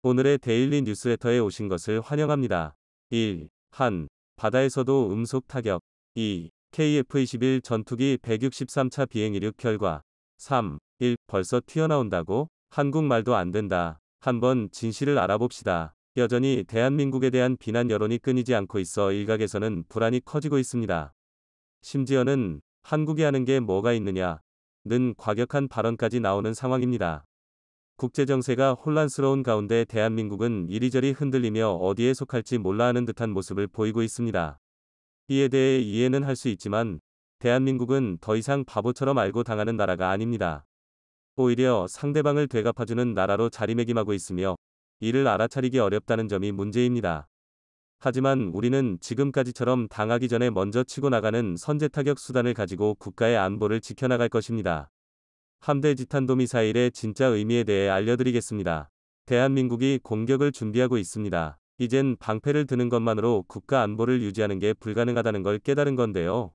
오늘의 데일리 뉴스레터에 오신 것을 환영합니다. 1. 한. 바다에서도 음속 타격. 2. KF-21 전투기 163차 비행 이륙 결과. 3. 1. 벌써 튀어나온다고? 한국말도 안 된다. 한번 진실을 알아봅시다. 여전히 대한민국에 대한 비난 여론이 끊이지 않고 있어 일각에서는 불안이 커지고 있습니다. 심지어는 한국이 하는 게 뭐가 있느냐? 는 과격한 발언까지 나오는 상황입니다. 국제정세가 혼란스러운 가운데 대한민국은 이리저리 흔들리며 어디에 속할지 몰라 하는 듯한 모습을 보이고 있습니다. 이에 대해 이해는 할 수 있지만 대한민국은 더 이상 바보처럼 알고 당하는 나라가 아닙니다. 오히려 상대방을 되갚아주는 나라로 자리매김하고 있으며 이를 알아차리기 어렵다는 점이 문제입니다. 하지만 우리는 지금까지처럼 당하기 전에 먼저 치고 나가는 선제타격 수단을 가지고 국가의 안보를 지켜나갈 것입니다. 함대지탄도미사일의 진짜 의미에 대해 알려드리겠습니다. 대한민국이 공격을 준비하고 있습니다. 이젠 방패를 드는 것만으로 국가 안보를 유지하는 게 불가능하다는 걸 깨달은 건데요.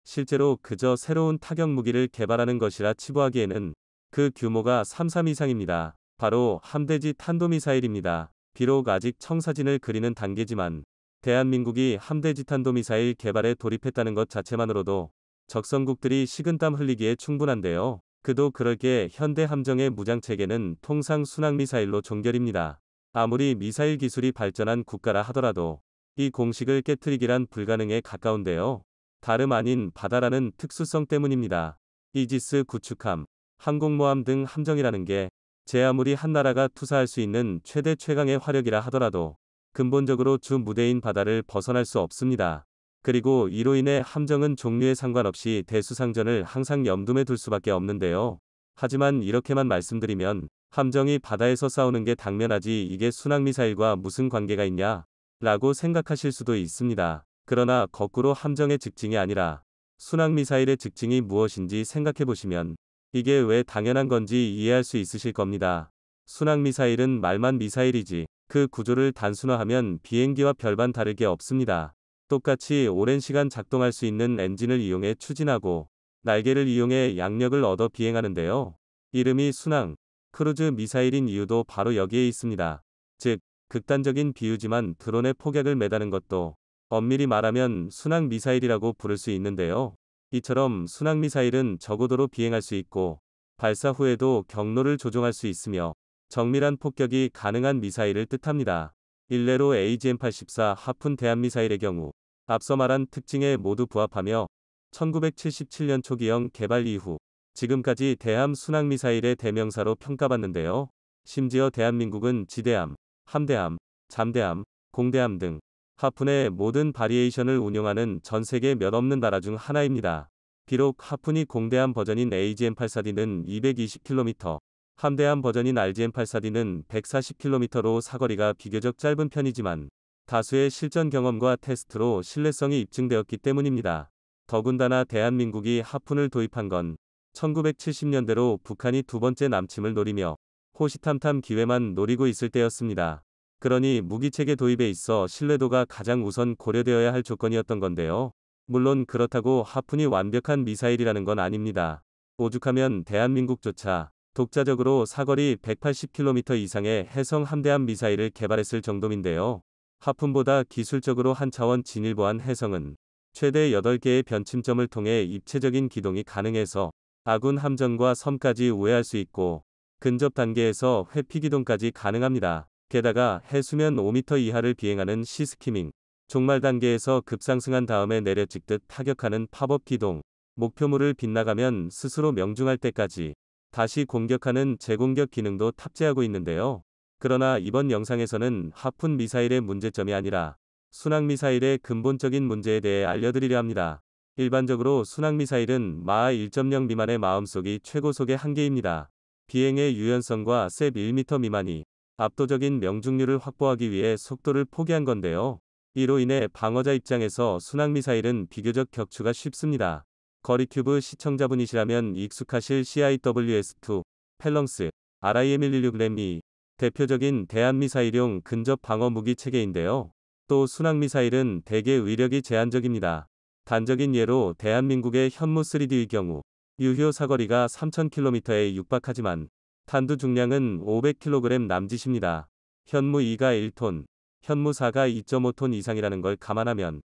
실제로 그저 새로운 타격 무기를 개발하는 것이라 치부하기에는 그 규모가 3.3 이상입니다. 바로 함대지 탄도미사일입니다. 비록 아직 청사진을 그리는 단계지만 대한민국이 함대지 탄도미사일 개발에 돌입했다는 것 자체만으로도 적성국들이 식은땀 흘리기에 충분한데요. 그도 그럴 게 현대 함정의 무장체계는 통상 순항미사일로 종결입니다. 아무리 미사일 기술이 발전한 국가라 하더라도 이 공식을 깨트리기란 불가능에 가까운데요. 다름 아닌 바다라는 특수성 때문입니다. 이지스 구축함, 항공모함 등 함정이라는 게 제 아무리 한 나라가 투사할 수 있는 최대 최강의 화력이라 하더라도 근본적으로 주 무대인 바다를 벗어날 수 없습니다. 그리고 이로 인해 함정은 종류에 상관없이 대수상전을 항상 염두에 둘 수밖에 없는데요. 하지만 이렇게만 말씀드리면 함정이 바다에서 싸우는 게 당면하지 이게 순항미사일과 무슨 관계가 있냐? 라고 생각하실 수도 있습니다. 그러나 거꾸로 함정의 직징이 아니라 순항미사일의 직징이 무엇인지 생각해보시면 이게 왜 당연한 건지 이해할 수 있으실 겁니다. 순항미사일은 말만 미사일이지 그 구조를 단순화하면 비행기와 별반 다를 게 없습니다. 똑같이 오랜 시간 작동할 수 있는 엔진을 이용해 추진하고 날개를 이용해 양력을 얻어 비행하는데요. 이름이 순항, 크루즈 미사일인 이유도 바로 여기에 있습니다. 즉, 극단적인 비유지만 드론에 폭약을 매다는 것도 엄밀히 말하면 순항 미사일이라고 부를 수 있는데요. 이처럼 순항 미사일은 저고도로 비행할 수 있고 발사 후에도 경로를 조종할 수 있으며 정밀한 폭격이 가능한 미사일을 뜻합니다. 일례로 AGM-84 하푼 대한미사일의 경우 앞서 말한 특징에 모두 부합하며 1977년 초기형 개발 이후 지금까지 대함 순항미사일의 대명사로 평가받는데요. 심지어 대한민국은 지대함, 함대함, 잠대함, 공대함 등 하푼의 모든 바리에이션을 운용하는 전 세계 몇 없는 나라 중 하나입니다. 비록 하푼이 공대함 버전인 AGM-84D는 220km, 함대함 버전인 RGM-84D는 140km로 사거리가 비교적 짧은 편이지만 다수의 실전 경험과 테스트로 신뢰성이 입증되었기 때문입니다. 더군다나 대한민국이 하푼을 도입한 건 1970년대로 북한이 두 번째 남침을 노리며 호시탐탐 기회만 노리고 있을 때였습니다. 그러니 무기체계 도입에 있어 신뢰도가 가장 우선 고려되어야 할 조건이었던 건데요. 물론 그렇다고 하푼이 완벽한 미사일이라는 건 아닙니다. 오죽하면 대한민국조차 독자적으로 사거리 180km 이상의 해성 함대함 미사일을 개발했을 정도인데요. 하푼보다 기술적으로 한 차원 진일보한 해성은 최대 8개의 변침점을 통해 입체적인 기동이 가능해서 아군 함정과 섬까지 우회할 수 있고 근접 단계에서 회피 기동까지 가능합니다. 게다가 해수면 5m 이하를 비행하는 시스키밍, 종말 단계에서 급상승한 다음에 내려찍듯 타격하는 팝업 기동, 목표물을 빗나가면 스스로 명중할 때까지 다시 공격하는 재공격 기능도 탑재하고 있는데요. 그러나 이번 영상에서는 하푼 미사일의 문제점이 아니라 순항미사일의 근본적인 문제에 대해 알려드리려 합니다. 일반적으로 순항미사일은 마하 1.0 미만의 마음속이 최고속의 한계입니다. 비행의 유연성과 셉 1m 미만이 압도적인 명중률을 확보하기 위해 속도를 포기한 건데요. 이로 인해 방어자 입장에서 순항미사일은 비교적 격추가 쉽습니다. 거리큐브 시청자분이시라면 익숙하실 CIWS-2, 펠렁스, RIM-116램이 대표적인 대한미사일용 근접 방어 무기 체계인데요. 또 순항미사일은 대개 위력이 제한적입니다. 단적인 예로 대한민국의 현무 3D의 경우 유효 사거리가 3000km에 육박하지만 탄두 중량은 500kg 남짓입니다. 현무 2가 1톤, 현무 4가 2.5톤 이상이라는 걸 감안하면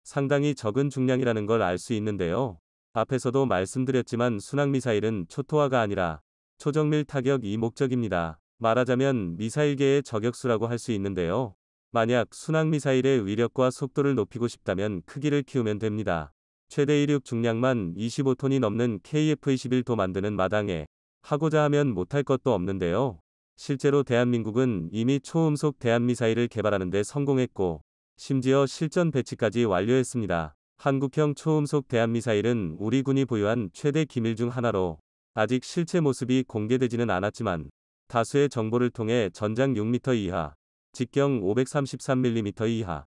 상당히 적은 중량이라는 걸 알 수 있는데요. 앞에서도 말씀드렸지만 순항미사일은 초토화가 아니라 초정밀 타격이 목적입니다. 말하자면 미사일계의 저격수라고 할 수 있는데요. 만약 순항미사일의 위력과 속도를 높이고 싶다면 크기를 키우면 됩니다. 최대 이륙 중량만 25톤이 넘는 KF-21도 만드는 마당에 하고자 하면 못할 것도 없는데요. 실제로 대한민국은 이미 초음속 대한미사일을 개발하는 데 성공했고 심지어 실전 배치까지 완료했습니다. 한국형 초음속 대한미사일은 우리 군이 보유한 최대 기밀 중 하나로 아직 실체 모습이 공개되지는 않았지만 다수의 정보를 통해 전장 6m 이하, 직경 533mm 이하,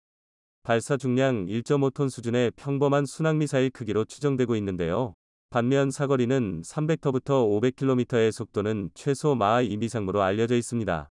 발사 중량 1.5톤 수준의 평범한 순항미사일 크기로 추정되고 있는데요. 반면 사거리는 300터부터 500km의 속도는 최소 마하 2 이상으로 알려져 있습니다.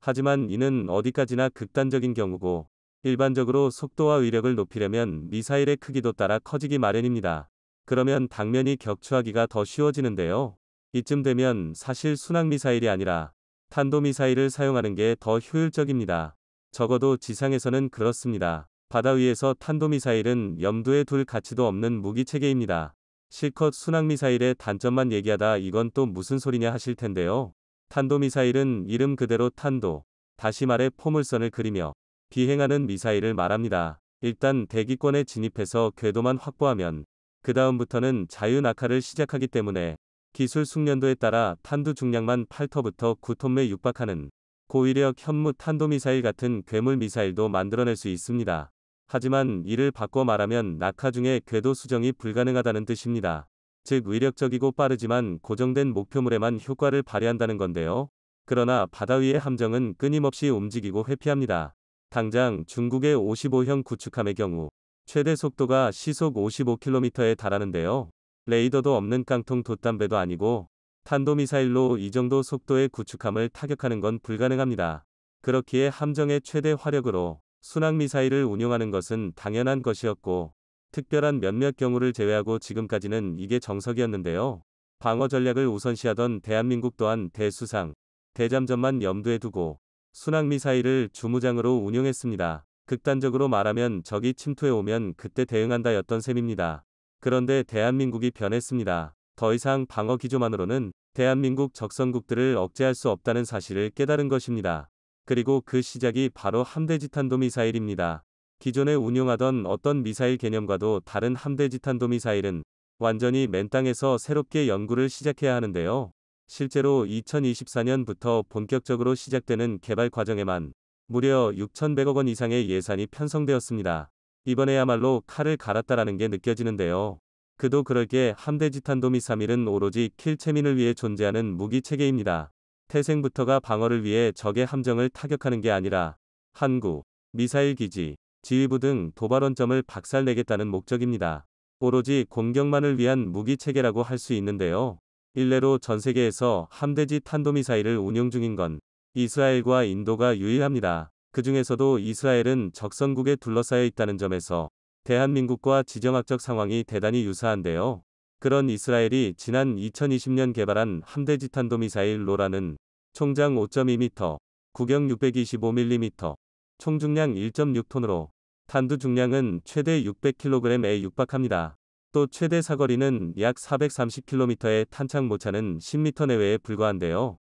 하지만 이는 어디까지나 극단적인 경우고 일반적으로 속도와 위력을 높이려면 미사일의 크기도 따라 커지기 마련입니다. 그러면 당면이 격추하기가 더 쉬워지는데요. 이쯤 되면 사실 순항미사일이 아니라 탄도미사일을 사용하는 게 더 효율적입니다. 적어도 지상에서는 그렇습니다. 바다 위에서 탄도미사일은 염두에 둘 가치도 없는 무기체계입니다. 실컷 순항미사일의 단점만 얘기하다 이건 또 무슨 소리냐 하실 텐데요. 탄도미사일은 이름 그대로 탄도, 다시 말해 포물선을 그리며 비행하는 미사일을 말합니다. 일단 대기권에 진입해서 궤도만 확보하면 그 다음부터는 자유낙하를 시작하기 때문에 기술 숙련도에 따라 탄두 중량만 8터부터 9톤에 육박하는 고위력 현무 탄도미사일 같은 괴물 미사일도 만들어낼 수 있습니다. 하지만 이를 바꿔 말하면 낙하 중에 궤도 수정이 불가능하다는 뜻입니다. 즉 위력적이고 빠르지만 고정된 목표물에만 효과를 발휘한다는 건데요. 그러나 바다 위의 함정은 끊임없이 움직이고 회피합니다. 당장 중국의 55형 구축함의 경우 최대 속도가 시속 55km에 달하는데요. 레이더도 없는 깡통 돛담배도 아니고 탄도미사일로 이 정도 속도의 구축함을 타격하는 건 불가능합니다. 그렇기에 함정의 최대 화력으로 순항미사일을 운용하는 것은 당연한 것이었고 특별한 몇몇 경우를 제외하고 지금까지는 이게 정석이었는데요. 방어 전략을 우선시하던 대한민국 또한 대수상, 대잠전만 염두에 두고 순항미사일을 주무장으로 운용했습니다. 극단적으로 말하면 적이 침투해 오면 그때 대응한다였던 셈입니다. 그런데 대한민국이 변했습니다. 더 이상 방어 기조만으로는 대한민국 적성국들을 억제할 수 없다는 사실을 깨달은 것입니다. 그리고 그 시작이 바로 함대지 탄도미사일입니다. 기존에 운용하던 어떤 미사일 개념과도 다른 함대지 탄도미사일은 완전히 맨 땅에서 새롭게 연구를 시작해야 하는데요. 실제로 2024년부터 본격적으로 시작되는 개발 과정에만 무려 6,100억 원 이상의 예산이 편성되었습니다. 이번에야말로 칼을 갈았다라는 게 느껴지는데요. 그도 그럴 게 함대지 탄도미사일은 오로지 킬체민을 위해 존재하는 무기체계입니다. 태생부터가 방어를 위해 적의 함정을 타격하는 게 아니라 항구, 미사일 기지, 지휘부 등 도발원점을 박살내겠다는 목적입니다. 오로지 공격만을 위한 무기체계라고 할 수 있는데요. 일례로 전 세계에서 함대지 탄도미사일을 운용 중인 건 이스라엘과 인도가 유일합니다. 그 중에서도 이스라엘은 적성국에 둘러싸여 있다는 점에서 대한민국과 지정학적 상황이 대단히 유사한데요. 그런 이스라엘이 지난 2020년 개발한 함대지 탄도미사일 로라는 총장 5.2m, 구경 625mm, 총중량 1.6톤으로 탄두 중량은 최대 600kg에 육박합니다. 또 최대 사거리는 약 430km의 탄창 모차는 10m 내외에 불과한데요.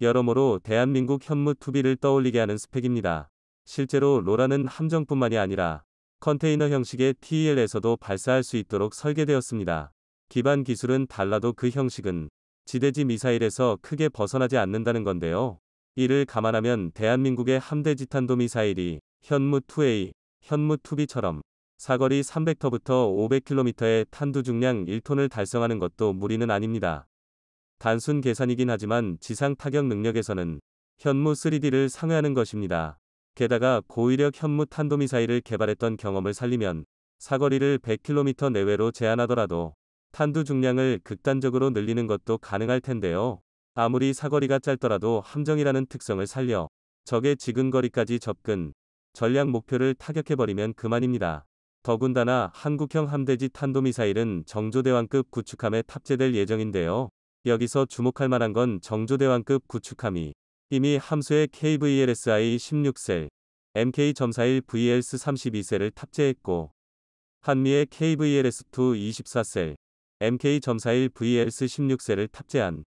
여러모로 대한민국 현무 투비를 떠올리게 하는 스펙입니다. 실제로 로라는 함정뿐만이 아니라 컨테이너 형식의 TEL에서도 발사할 수 있도록 설계되었습니다. 기반 기술은 달라도 그 형식은 지대지 미사일에서 크게 벗어나지 않는다는 건데요. 이를 감안하면 대한민국의 함대지 탄도미사일이 현무2A, 현무2B처럼 사거리 300터부터 500km의 탄두 중량 1톤을 달성하는 것도 무리는 아닙니다. 단순 계산이긴 하지만 지상 타격 능력에서는 현무 3D를 상회하는 것입니다. 게다가 고위력 현무 탄도미사일을 개발했던 경험을 살리면 사거리를 100km 내외로 제한하더라도 탄두 중량을 극단적으로 늘리는 것도 가능할 텐데요. 아무리 사거리가 짧더라도 함정이라는 특성을 살려 적의 지근거리까지 접근, 전략 목표를 타격해버리면 그만입니다. 더군다나 한국형 함대지 탄도미사일은 정조대왕급 구축함에 탑재될 예정인데요. 여기서 주목할 만한 건 정조대왕급 구축함이 이미 함수에 KVLSI 16셀, MK.41VLS 32셀을 탑재했고, 한미의 KVLS2 24셀, MK.41VLS 16셀을 탑재한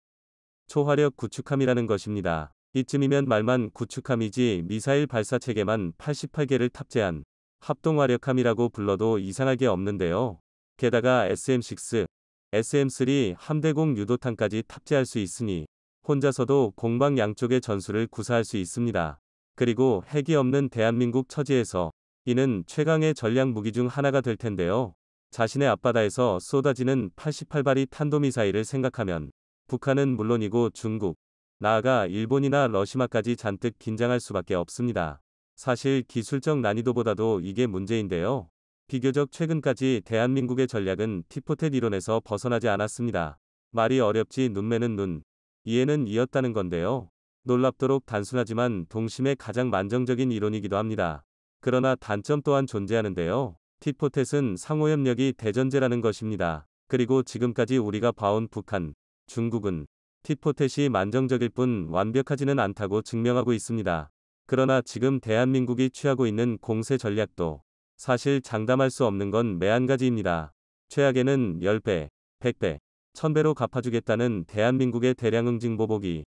초화력 구축함이라는 것입니다. 이쯤이면 말만 구축함이지 미사일 발사 체계만 88개를 탑재한 합동화력함이라고 불러도 이상할 게 없는데요. 게다가 SM6, SM3 함대공 유도탄까지 탑재할 수 있으니 혼자서도 공방 양쪽의 전술을 구사할 수 있습니다. 그리고 핵이 없는 대한민국 처지에서 이는 최강의 전략 무기 중 하나가 될 텐데요. 자신의 앞바다에서 쏟아지는 88발의 탄도미사일을 생각하면 북한은 물론이고 중국, 나아가 일본이나 러시아까지 잔뜩 긴장할 수밖에 없습니다. 사실 기술적 난이도보다도 이게 문제인데요. 비교적 최근까지 대한민국의 전략은 티포텟 이론에서 벗어나지 않았습니다. 말이 어렵지 눈매는 눈, 이해는 이었다는 건데요. 놀랍도록 단순하지만 동심의 가장 만정적인 이론이기도 합니다. 그러나 단점 또한 존재하는데요. 티포텟은 상호협력이 대전제라는 것입니다. 그리고 지금까지 우리가 봐온 북한, 중국은 티포텟이 만정적일 뿐 완벽하지는 않다고 증명하고 있습니다. 그러나 지금 대한민국이 취하고 있는 공세 전략도 사실 장담할 수 없는 건 매한가지입니다. 최악에는 10배, 100배, 1000배로 갚아주겠다는 대한민국의 대량응징보복이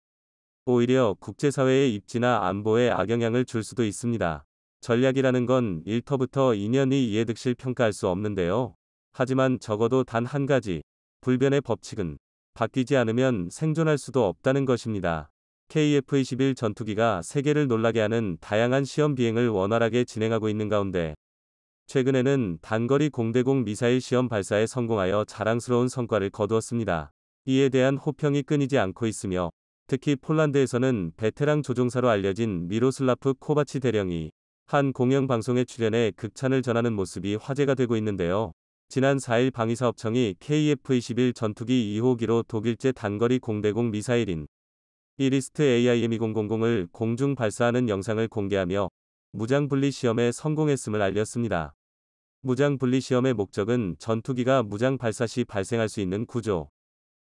오히려 국제사회의 입지나 안보에 악영향을 줄 수도 있습니다. 전략이라는 건 1터부터 2년이 이해득실 평가할 수 없는데요. 하지만 적어도 단 한 가지, 불변의 법칙은 바뀌지 않으면 생존할 수도 없다는 것입니다. KF-21 전투기가 세계를 놀라게 하는 다양한 시험 비행을 원활하게 진행하고 있는 가운데 최근에는 단거리 공대공 미사일 시험 발사에 성공하여 자랑스러운 성과를 거두었습니다. 이에 대한 호평이 끊이지 않고 있으며 특히 폴란드에서는 베테랑 조종사로 알려진 미로슬라프 코바치 대령이 한 공영방송에 출연해 극찬을 전하는 모습이 화제가 되고 있는데요. 지난 4일 방위사업청이 KF-21 전투기 2호기로 독일제 단거리 공대공 미사일인 이리스트 AIM-2000을 공중 발사하는 영상을 공개하며 무장분리 시험에 성공했음을 알렸습니다. 무장분리 시험의 목적은 전투기가 무장 발사 시 발생할 수 있는 구조,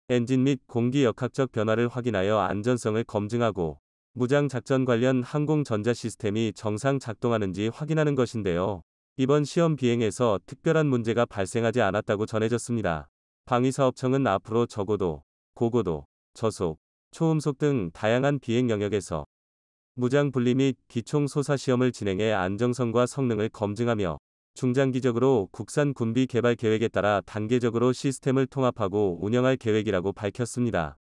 엔진 및 공기 역학적 변화를 확인하여 안전성을 검증하고 무장 작전 관련 항공 전자 시스템이 정상 작동하는지 확인하는 것인데요. 이번 시험 비행에서 특별한 문제가 발생하지 않았다고 전해졌습니다. 방위사업청은 앞으로 저고도, 고고도, 저속, 초음속 등 다양한 비행 영역에서 무장 분리 및 기총 소사 시험을 진행해 안정성과 성능을 검증하며 중장기적으로 국산 군비 개발 계획에 따라 단계적으로 시스템을 통합하고 운영할 계획이라고 밝혔습니다.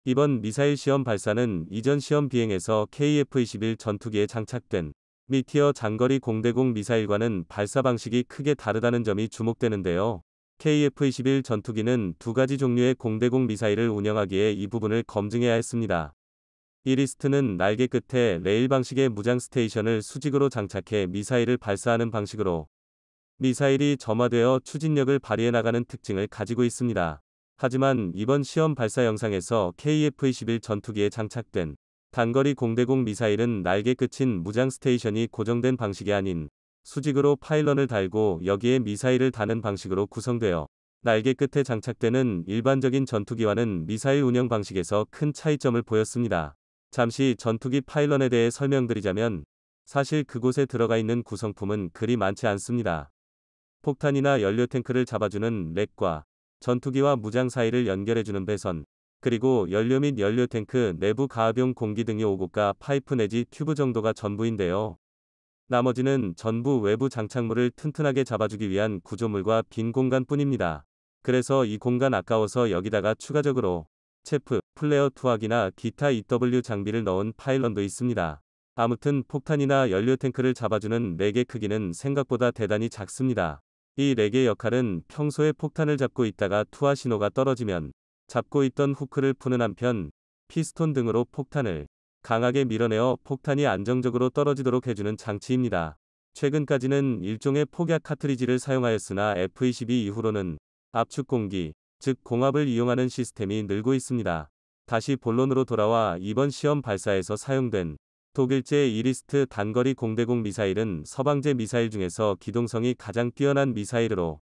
이번 미사일 시험 발사는 이전 시험 비행에서 KF-21 전투기에 장착된 미티어 장거리 공대공 미사일과는 발사 방식이 크게 다르다는 점이 주목되는데요. KF-21 전투기는 두 가지 종류의 공대공 미사일을 운영하기에 이 부분을 검증해야 했습니다. 이리스트는 날개 끝에 레일 방식의 무장 스테이션을 수직으로 장착해 미사일을 발사하는 방식으로 미사일이 점화되어 추진력을 발휘해 나가는 특징을 가지고 있습니다. 하지만 이번 시험 발사 영상에서 KF-21 전투기에 장착된 단거리 공대공 미사일은 날개 끝인 무장 스테이션이 고정된 방식이 아닌 수직으로 파일런을 달고 여기에 미사일을 다는 방식으로 구성되어 날개 끝에 장착되는 일반적인 전투기와는 미사일 운영 방식에서 큰 차이점을 보였습니다. 잠시 전투기 파일런에 대해 설명드리자면 사실 그곳에 들어가 있는 구성품은 그리 많지 않습니다. 폭탄이나 연료 탱크를 잡아주는 렉과 전투기와 무장 사이를 연결해주는 배선, 그리고 연료 및 연료 탱크 내부 가압용 공기 등이 오고가 파이프 내지 튜브 정도가 전부인데요. 나머지는 전부 외부 장착물을 튼튼하게 잡아주기 위한 구조물과 빈 공간뿐입니다. 그래서 이 공간 아까워서 여기다가 추가적으로 체프, 플레어 투하기나 기타 EW 장비를 넣은 파일런도 있습니다. 아무튼 폭탄이나 연료 탱크를 잡아주는 렉의 크기는 생각보다 대단히 작습니다. 이 렉의 역할은 평소에 폭탄을 잡고 있다가 투하 신호가 떨어지면 잡고 있던 후크를 푸는 한편 피스톤 등으로 폭탄을 강하게 밀어내어 폭탄이 안정적으로 떨어지도록 해주는 장치입니다. 최근까지는 일종의 폭약 카트리지를 사용하였으나 F-22 이후로는 압축 공기, 즉 공압을 이용하는 시스템이 늘고 있습니다. 다시 본론으로 돌아와 이번 시험 발사에서 사용된 독일제 이리스트 단거리 공대공 미사일은 서방제 미사일 중에서 기동성이 가장 뛰어난 미사일으로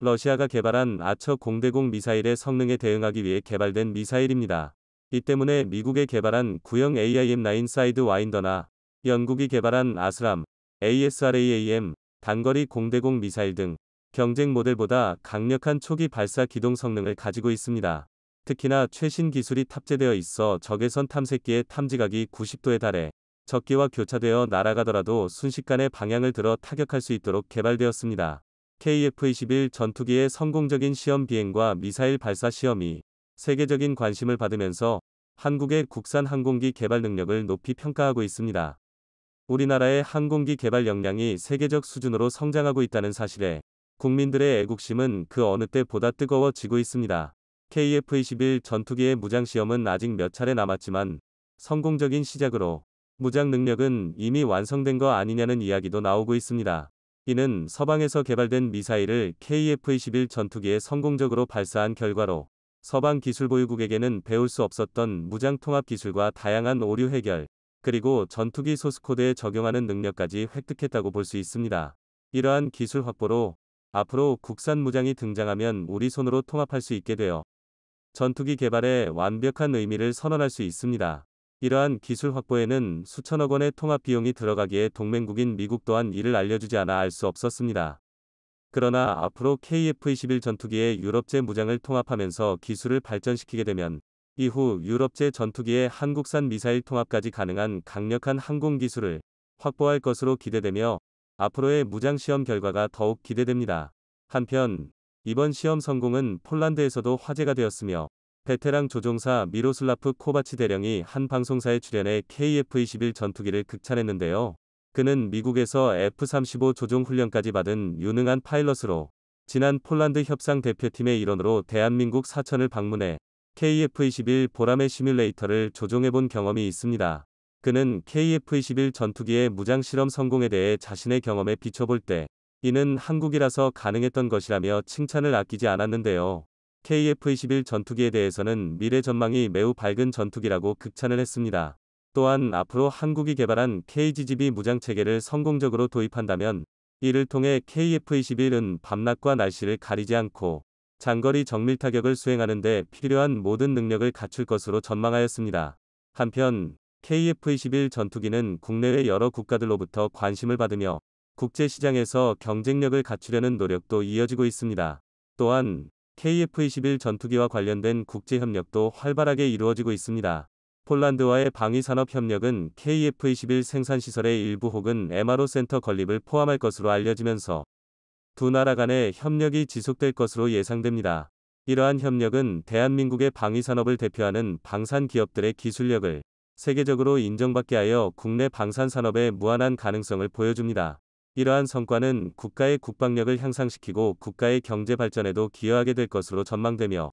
러시아가 개발한 아처 공대공 미사일의 성능에 대응하기 위해 개발된 미사일입니다. 이 때문에 미국이 개발한 구형 AIM-9 사이드와인더나 영국이 개발한 아스람, ASRAAM, 단거리 공대공 미사일 등 경쟁 모델보다 강력한 초기 발사 기동 성능을 가지고 있습니다. 특히나 최신 기술이 탑재되어 있어 적외선 탐색기의 탐지각이 90도에 달해 적기와 교차되어 날아가더라도 순식간에 방향을 들어 타격할 수 있도록 개발되었습니다. KF-21 전투기의 성공적인 시험 비행과 미사일 발사 시험이 세계적인 관심을 받으면서 한국의 국산 항공기 개발 능력을 높이 평가하고 있습니다. 우리나라의 항공기 개발 역량이 세계적 수준으로 성장하고 있다는 사실에 국민들의 애국심은 그 어느 때보다 뜨거워지고 있습니다. KF-21 전투기의 무장시험은 아직 몇 차례 남았지만 성공적인 시작으로 무장 능력은 이미 완성된 거 아니냐는 이야기도 나오고 있습니다. 이는 서방에서 개발된 미사일을 KF-21 전투기에 성공적으로 발사한 결과로 서방 기술 보유국에게는 배울 수 없었던 무장 통합 기술과 다양한 오류 해결, 그리고 전투기 소스코드에 적용하는 능력까지 획득했다고 볼 수 있습니다. 이러한 기술 확보로 앞으로 국산 무장이 등장하면 우리 손으로 통합할 수 있게 되어 전투기 개발에 완벽한 의미를 선언할 수 있습니다. 이러한 기술 확보에는 수천억 원의 통합 비용이 들어가기에 동맹국인 미국 또한 이를 알려주지 않아 알 수 없었습니다. 그러나 앞으로 KF-21 전투기의 유럽제 무장을 통합하면서 기술을 발전시키게 되면 이후 유럽제 전투기의 한국산 미사일 통합까지 가능한 강력한 항공 기술을 확보할 것으로 기대되며 앞으로의 무장 시험 결과가 더욱 기대됩니다. 한편 이번 시험 성공은 폴란드에서도 화제가 되었으며 베테랑 조종사 미로슬라프 코바치 대령이 한 방송사에 출연해 KF-21 전투기를 극찬했는데요. 그는 미국에서 F-35 조종 훈련까지 받은 유능한 파일럿으로 지난 폴란드 협상 대표팀의 일원으로 대한민국 사천을 방문해 KF-21 보람의 시뮬레이터를 조종해본 경험이 있습니다. 그는 KF-21 전투기의 무장 실험 성공에 대해 자신의 경험에 비춰볼 때 이는 한국이라서 가능했던 것이라며 칭찬을 아끼지 않았는데요. KF-21 전투기에 대해서는 미래 전망이 매우 밝은 전투기라고 극찬을 했습니다. 또한 앞으로 한국이 개발한 KGGB 무장체계를 성공적으로 도입한다면 이를 통해 KF-21은 밤낮과 날씨를 가리지 않고 장거리 정밀 타격을 수행하는 데 필요한 모든 능력을 갖출 것으로 전망하였습니다. 한편 KF-21 전투기는 국내외 여러 국가들로부터 관심을 받으며 국제시장에서 경쟁력을 갖추려는 노력도 이어지고 있습니다. 또한 KF-21 전투기와 관련된 국제협력도 활발하게 이루어지고 있습니다. 폴란드와의 방위산업 협력은 KF-21 생산시설의 일부 혹은 MRO 센터 건립을 포함할 것으로 알려지면서 두 나라 간의 협력이 지속될 것으로 예상됩니다. 이러한 협력은 대한민국의 방위산업을 대표하는 방산 기업들의 기술력을 세계적으로 인정받게 하여 국내 방산산업의 무한한 가능성을 보여줍니다. 이러한 성과는 국가의 국방력을 향상시키고 국가의 경제 발전에도 기여하게 될 것으로 전망되며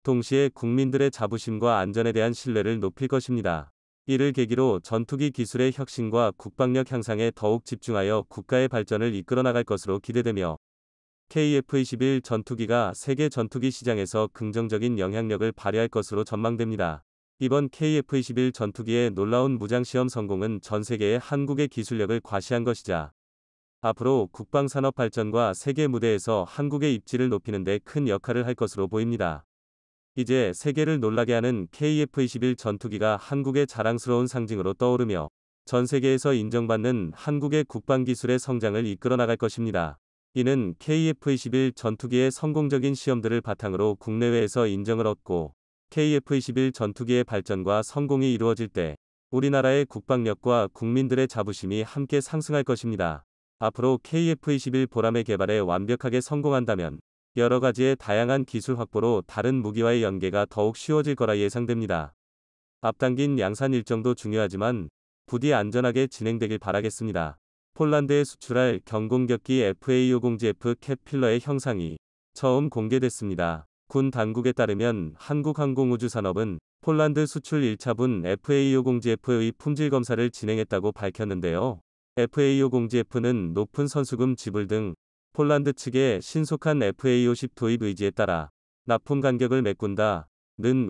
동시에 국민들의 자부심과 안전에 대한 신뢰를 높일 것입니다. 이를 계기로 전투기 기술의 혁신과 국방력 향상에 더욱 집중하여 국가의 발전을 이끌어 나갈 것으로 기대되며 KF-21 전투기가 세계 전투기 시장에서 긍정적인 영향력을 발휘할 것으로 전망됩니다. 이번 KF-21 전투기의 놀라운 무장시험 성공은 전 세계의 한국의 기술력을 과시한 것이자 앞으로 국방산업 발전과 세계 무대에서 한국의 입지를 높이는 데 큰 역할을 할 것으로 보입니다. 이제 세계를 놀라게 하는 KF-21 전투기가 한국의 자랑스러운 상징으로 떠오르며 전 세계에서 인정받는 한국의 국방기술의 성장을 이끌어 나갈 것입니다. 이는 KF-21 전투기의 성공적인 시험들을 바탕으로 국내외에서 인정을 얻고 KF-21 전투기의 발전과 성공이 이루어질 때 우리나라의 국방력과 국민들의 자부심이 함께 상승할 것입니다. 앞으로 KF-21 보람의 개발에 완벽하게 성공한다면 여러 가지의 다양한 기술 확보로 다른 무기와의 연계가 더욱 쉬워질 거라 예상됩니다. 앞당긴 양산 일정도 중요하지만 부디 안전하게 진행되길 바라겠습니다. 폴란드에 수출할 경공격기 FA-50GF 캣필러의 형상이 처음 공개됐습니다. 군 당국에 따르면 한국항공우주산업은 폴란드 수출 1차분 FA-50GF의 품질 검사를 진행했다고 밝혔는데요. FA-50GF는 높은 선수금 지불 등 폴란드 측의 신속한 FA-50 도입 의지에 따라 납품 간격을 메꾼다는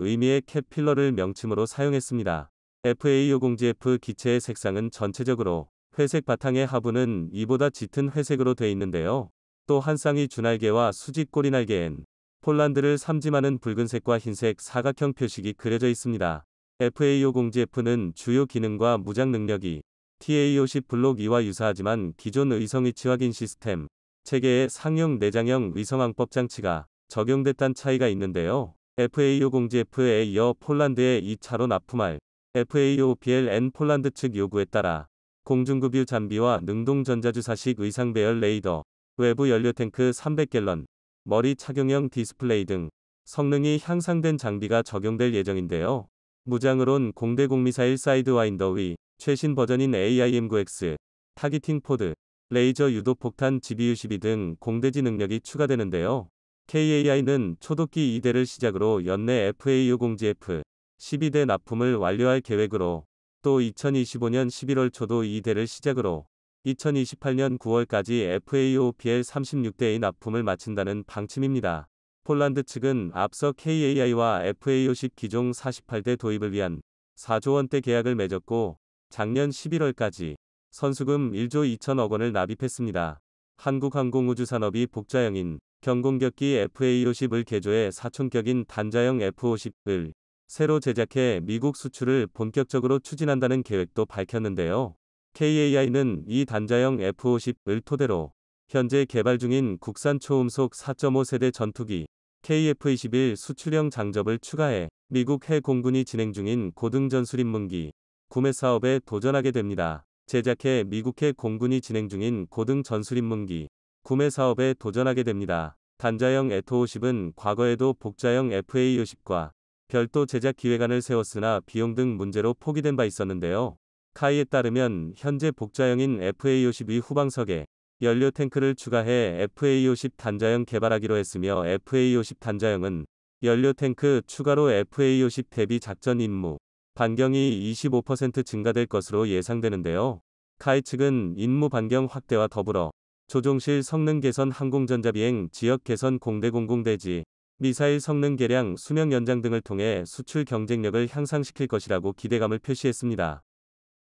의미의 캣필러를 명칭으로 사용했습니다. FA-50GF 기체의 색상은 전체적으로 회색 바탕의 하부는 이보다 짙은 회색으로 되어 있는데요. 또 한 쌍의 주날개와 수직 꼬리날개엔 폴란드를 삼지마는 붉은색과 흰색 사각형 표식이 그려져 있습니다. FA50GF는 주요 기능과 무장 능력이 TA50 블록 2와 유사하지만 기존 의성 위치 확인 시스템, 체계의 상용 내장형 위성항법 장치가 적용됐다는 차이가 있는데요. FA50GF에 이어 폴란드에 2차로 납품할 FA5PLN 폴란드 측 요구에 따라 공중급유 장비와 능동전자주사식 의상 배열 레이더, 외부 연료 탱크 300갤런, 머리 착용형 디스플레이 등 성능이 향상된 장비가 적용될 예정인데요. 무장으론 공대공 미사일 사이드와인더 위, 최신 버전인 AIM-9X, 타기팅 포드, 레이저 유도 폭탄 GBU-12 등 공대지 능력이 추가되는데요. KAI는 초도기 2대를 시작으로 연내 FA50GF 12대 납품을 완료할 계획으로 또 2025년 11월 초도 2대를 시작으로 2028년 9월까지 FA5PL 36대의 납품을 마친다는 방침입니다. 폴란드 측은 앞서 KAI와 FA50 기종 48대 도입을 위한 4조 원대 계약을 맺었고 작년 11월까지 선수금 1조 2천억 원을 납입했습니다. 한국항공우주산업이 복좌형인 경공격기 FA50을 개조해 사촌격인 단자형 F50을 새로 제작해 미국 수출을 본격적으로 추진한다는 계획도 밝혔는데요. KAI는 이 단자형 F50을 토대로 현재 개발 중인 국산 초음속 4.5세대 전투기 KF-21 수출형 장접을 추가해 미국 해 공군이 진행 중인 고등전술인문기 구매 사업에 도전하게 됩니다. 제작해 미국 해 공군이 진행 중인 고등전술인문기 구매 사업에 도전하게 됩니다. 단자형 에토50은 과거에도 복자형 FA50과 별도 제작 기획안을 세웠으나 비용 등 문제로 포기된 바 있었는데요. 카이에 따르면 현재 복자형인 FA52 후방석에 연료 탱크를 추가해 FA50 단자형 개발하기로 했으며 FA50 단자형은 연료 탱크 추가로 FA50 대비 작전 임무 반경이 25% 증가될 것으로 예상되는데요. 카이 측은 임무 반경 확대와 더불어 조종실 성능 개선, 항공전자 비행 지역 개선, 공대 공공대지 미사일 성능 개량, 수명 연장 등을 통해 수출 경쟁력을 향상시킬 것이라고 기대감을 표시했습니다.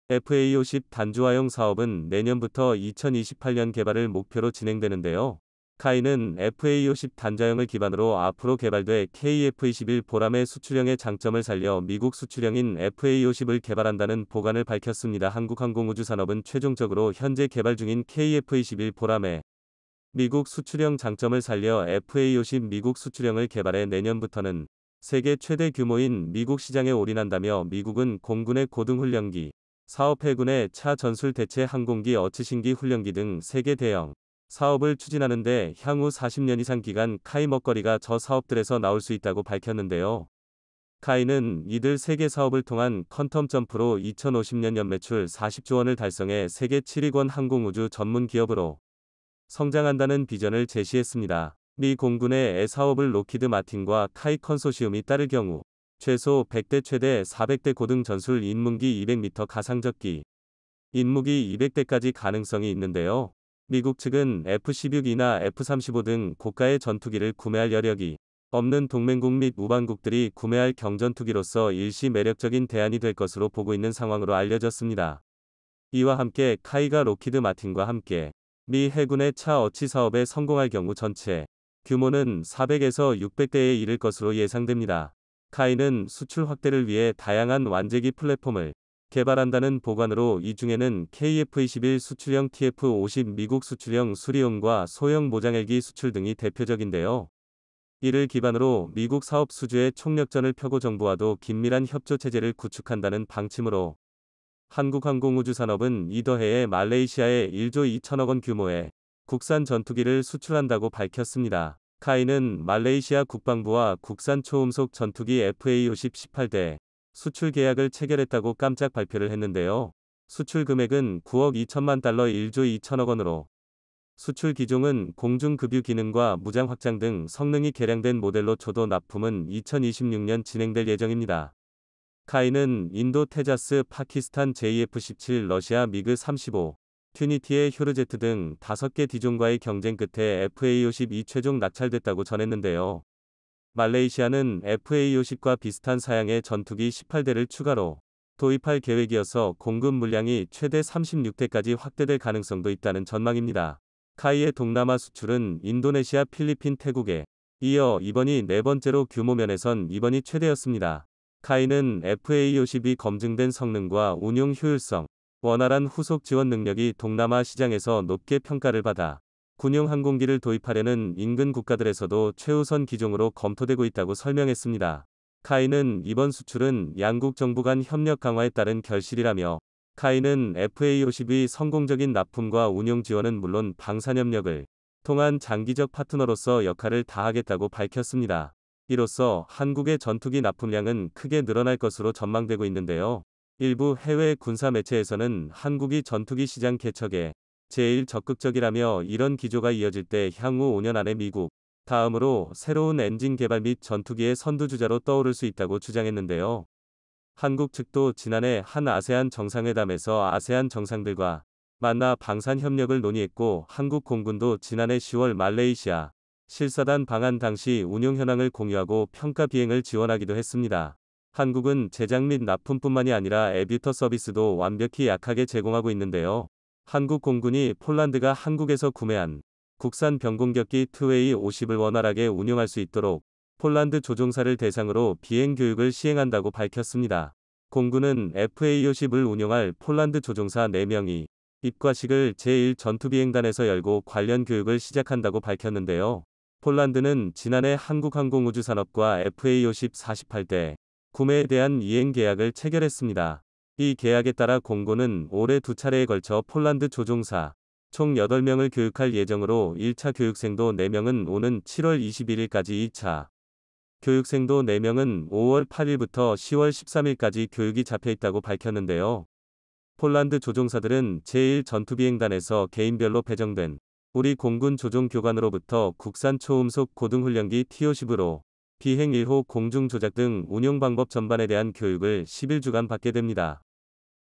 FA50 단주화용 사업은 내년부터 2028년 개발을 목표로 진행되는데요. 카이는 FA50 단자형을 기반으로 앞으로 개발돼 KF-21 보람의 수출형의 장점을 살려 미국 수출형인 FA50을 개발한다는 보관을 밝혔습니다. 한국항공우주산업은 최종적으로 현재 개발 중인 KF-21 보람의 미국 수출형 장점을 살려 FA50 미국 수출형을 개발해 내년부터는 세계 최대 규모인 미국 시장에 올인한다며 미국은 공군의 고등훈련기, 사업 해군의 차 전술 대체 항공기 어치신기 훈련기 등 세계 대형 사업을 추진하는데 향후 40년 이상 기간 카이 먹거리가 저 사업들에서 나올 수 있다고 밝혔는데요. 카이는 이들 세계 사업을 통한 퀀텀 점프로 2050년 연매출 40조 원을 달성해 세계 7위권 항공우주 전문 기업으로 성장한다는 비전을 제시했습니다. 미 공군의 사업을 로키드 마틴과 카이 컨소시움이 따를 경우 최소 100대 최대 400대 고등 전술 인문기 200m 가상적기 인무기 200대까지 가능성이 있는데요. 미국 측은 F-16이나 F-35 등 고가의 전투기를 구매할 여력이 없는 동맹국 및 우방국들이 구매할 경전투기로서 일시 매력적인 대안이 될 것으로 보고 있는 상황으로 알려졌습니다. 이와 함께 카이가 로키드 마틴과 함께 미 해군의 차 어치 사업에 성공할 경우 전체 규모는 400에서 600대에 이를 것으로 예상됩니다. 카이는 수출 확대를 위해 다양한 완제기 플랫폼을 개발한다는 보관으로 이 중에는 KF-21 수출형 TF-50 미국 수출형 수리용과 소형 모장헬기 수출 등이 대표적인데요. 이를 기반으로 미국 사업 수주의 총력전을 펴고 정부와도 긴밀한 협조 체제를 구축한다는 방침으로 한국항공우주산업은 이더 해에 말레이시아에 1조 2천억 원 규모의 국산 전투기를 수출한다고 밝혔습니다. 카이는 말레이시아 국방부와 국산 초음속 전투기 FA50 18대 수출 계약을 체결했다고 깜짝 발표를 했는데요. 수출 금액은 9억 2천만 달러 1조 2천억 원으로 수출 기종은 공중급유 기능과 무장 확장 등 성능이 개량된 모델로 초도 납품은 2026년 진행될 예정입니다. 카이는 인도 테자스, 파키스탄 JF-17, 러시아 미그 35, 튜니티의 휴르제트 등 5개 디종과의 경쟁 끝에 FA-52 최종 낙찰됐다고 전했는데요. 말레이시아는 FA-50과 비슷한 사양의 전투기 18대를 추가로 도입할 계획이어서 공급 물량이 최대 36대까지 확대될 가능성도 있다는 전망입니다. 카이의 동남아 수출은 인도네시아, 필리핀, 태국에 이어 이번이 네 번째로 규모 면에선 이번이 최대였습니다. 카이는 FA-52 검증된 성능과 운용 효율성, 원활한 후속 지원 능력이 동남아 시장에서 높게 평가를 받아 군용 항공기를 도입하려는 인근 국가들에서도 최우선 기종으로 검토되고 있다고 설명했습니다. 카이는 이번 수출은 양국 정부 간 협력 강화에 따른 결실이라며, 카이는 FA-52 성공적인 납품과 운용 지원은 물론 방산협력을 통한 장기적 파트너로서 역할을 다하겠다고 밝혔습니다. 이로써 한국의 전투기 납품량은 크게 늘어날 것으로 전망되고 있는데요. 일부 해외 군사 매체에서는 한국이 전투기 시장 개척에 제일 적극적이라며, 이런 기조가 이어질 때 향후 5년 안에 미국 다음으로 새로운 엔진 개발 및 전투기의 선두주자로 떠오를 수 있다고 주장했는데요. 한국 측도 지난해 한 아세안 정상회담에서 아세안 정상들과 만나 방산 협력을 논의했고, 한국 공군도 지난해 10월 말레이시아 실사단 방한 당시 운용 현황을 공유하고 평가 비행을 지원하기도 했습니다. 한국은 제작 및 납품뿐만이 아니라 에비터 서비스도 완벽히 약하게 제공하고 있는데요. 한국 공군이 폴란드가 한국에서 구매한 국산 병공격기 투웨이 50을 원활하게 운용할 수 있도록 폴란드 조종사를 대상으로 비행 교육을 시행한다고 밝혔습니다. 공군은 FA-50을 운용할 폴란드 조종사 4명이 입과식을 제1전투비행단에서 열고 관련 교육을 시작한다고 밝혔는데요. 폴란드는 지난해 한국항공우주산업과 FA-50 48대 구매에 대한 이행 계약을 체결했습니다. 이 계약에 따라 공군은 올해 2차례에 걸쳐 폴란드 조종사 총 8명을 교육할 예정으로, 1차 교육생도 4명은 오는 7월 21일까지, 2차 교육생도 4명은 5월 8일부터 10월 13일까지 교육이 잡혀 있다고 밝혔는데요. 폴란드 조종사들은 제1전투비행단에서 개인별로 배정된 우리 공군 조종교관으로부터 국산 초음속 고등훈련기 T-50으로 비행 1호 공중 조작 등 운용 방법 전반에 대한 교육을 11주간 받게 됩니다.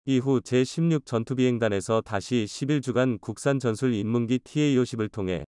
이후 제16 전투비행단에서 다시 11주간 국산 전술 입문기 TA-50을 통해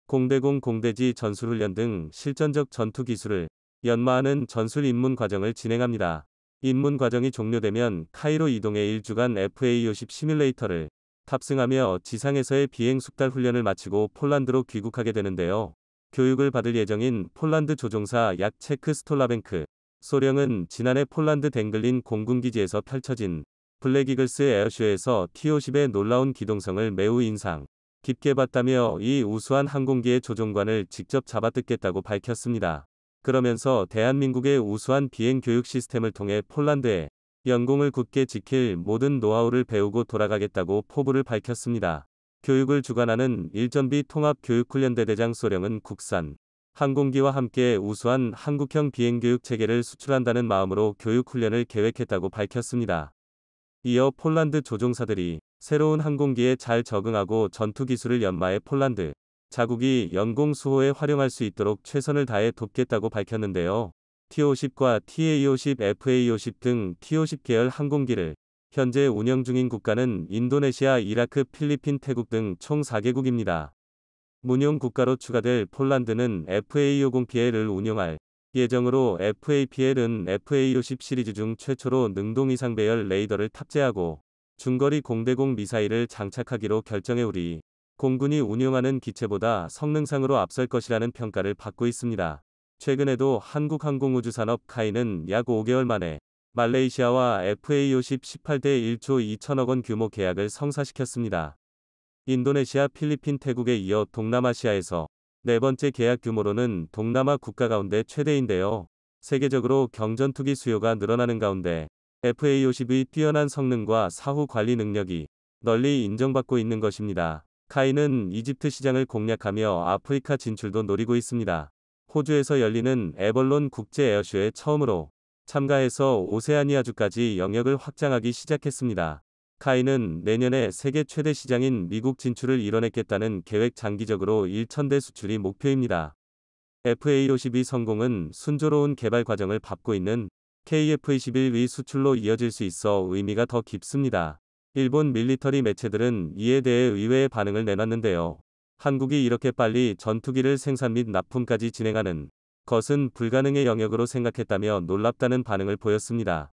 공대공 공대지 전술훈련 등 실전적 전투 기술을 연마하는 전술 입문 과정을 진행합니다. 입문 과정이 종료되면 카이로 이동해 1주간 FA-50 시뮬레이터를 탑승하며 지상에서의 비행 숙달 훈련을 마치고 폴란드로 귀국하게 되는데요. 교육을 받을 예정인 폴란드 조종사 야체크 스톨라벤크 소령은 지난해 폴란드 댕글린 공군기지에서 펼쳐진 블랙이글스 에어쇼에서 T-50의 놀라운 기동성을 매우 인상 깊게 봤다며, 이 우수한 항공기의 조종관을 직접 잡아뜯겠다고 밝혔습니다. 그러면서 대한민국의 우수한 비행 교육 시스템을 통해 폴란드의 영공을 굳게 지킬 모든 노하우를 배우고 돌아가겠다고 포부를 밝혔습니다. 교육을 주관하는 일전비 통합교육훈련대대장 소령은 국산 항공기와 함께 우수한 한국형 비행교육 체계를 수출한다는 마음으로 교육훈련을 계획했다고 밝혔습니다. 이어 폴란드 조종사들이 새로운 항공기에 잘 적응하고 전투 기술을 연마해 폴란드 자국이 영공 수호에 활용할 수 있도록 최선을 다해 돕겠다고 밝혔는데요. T-50과 TA-50, FA-50 등 T-50 계열 항공기를 현재 운영 중인 국가는 인도네시아, 이라크, 필리핀, 태국 등 총 4개국입니다. 문용 국가로 추가될 폴란드는 FA-50PL을 운용할 예정으로, FAPL은 FA-50 시리즈 중 최초로 능동 이상 배열 레이더를 탑재하고 중거리 공대공 미사일을 장착하기로 결정해 우리 공군이 운용하는 기체보다 성능상으로 앞설 것이라는 평가를 받고 있습니다. 최근에도 한국항공우주산업 카이는 약 5개월 만에 말레이시아와 FA-50 18대 1조 2천억 원 규모 계약을 성사시켰습니다. 인도네시아, 필리핀, 태국에 이어 동남아시아에서 네 번째 계약 규모로는 동남아 국가 가운데 최대인데요. 세계적으로 경전투기 수요가 늘어나는 가운데 FA-50의 뛰어난 성능과 사후 관리 능력이 널리 인정받고 있는 것입니다. 카이는 이집트 시장을 공략하며 아프리카 진출도 노리고 있습니다. 호주에서 열리는 에벌론 국제 에어쇼에 처음으로 참가해서 오세아니아주까지 영역을 확장하기 시작했습니다. 카이는 내년에 세계 최대 시장인 미국 진출을 이뤄내겠다는 계획, 장기적으로 1,000대 수출이 목표입니다. FA-52 성공은 순조로운 개발 과정을 밟고 있는 KF-21의 수출로 이어질 수 있어 의미가 더 깊습니다. 일본 밀리터리 매체들은 이에 대해 의외의 반응을 내놨는데요. 한국이 이렇게 빨리 전투기를 생산 및 납품까지 진행하는 것은 불가능의 영역으로 생각했다며 놀랍다는 반응을 보였습니다.